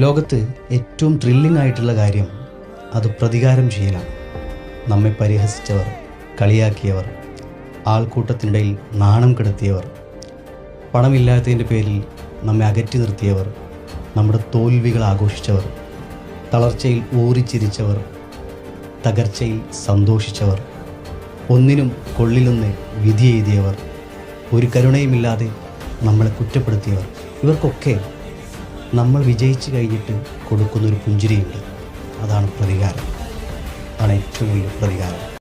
ലോകത്ത് ഏറ്റവും ത്രില്ലിംഗ് ആയിട്ടുള്ള കാര്യം അത് പ്രതികാരം ചെയ്യലാണ്. നമ്മെ പരിഹസിച്ചവർ, കളിയാക്കിയവർ, ആൾക്കൂട്ടത്തിനിടയിൽ നാണം കെടുത്തിയവർ, പണമില്ലാത്തതിൻ്റെ പേരിൽ നമ്മെ അകറ്റി നിർത്തിയവർ, നമ്മുടെ തോൽവികൾ ആഘോഷിച്ചവർ, തളർച്ചയിൽ ഊറിച്ചിരിച്ചവർ, തകർച്ചയിൽ സന്തോഷിച്ചവർ, ഒന്നിനും കൊള്ളിലെന്ന് വിധി എഴുതിയവർ, ഒരു കരുണയുമില്ലാതെ നമ്മളെ കുറ്റപ്പെടുത്തിയവർ, ഇവർക്കൊക്കെ നമ്മൾ വിജയിച്ചു കഴിഞ്ഞിട്ട് കൊടുക്കുന്നൊരു പുഞ്ചിരിയുണ്ട്. അതാണ് പ്രതികാരം. അതാണ് ഏറ്റവും വലിയ പ്രതികാരം.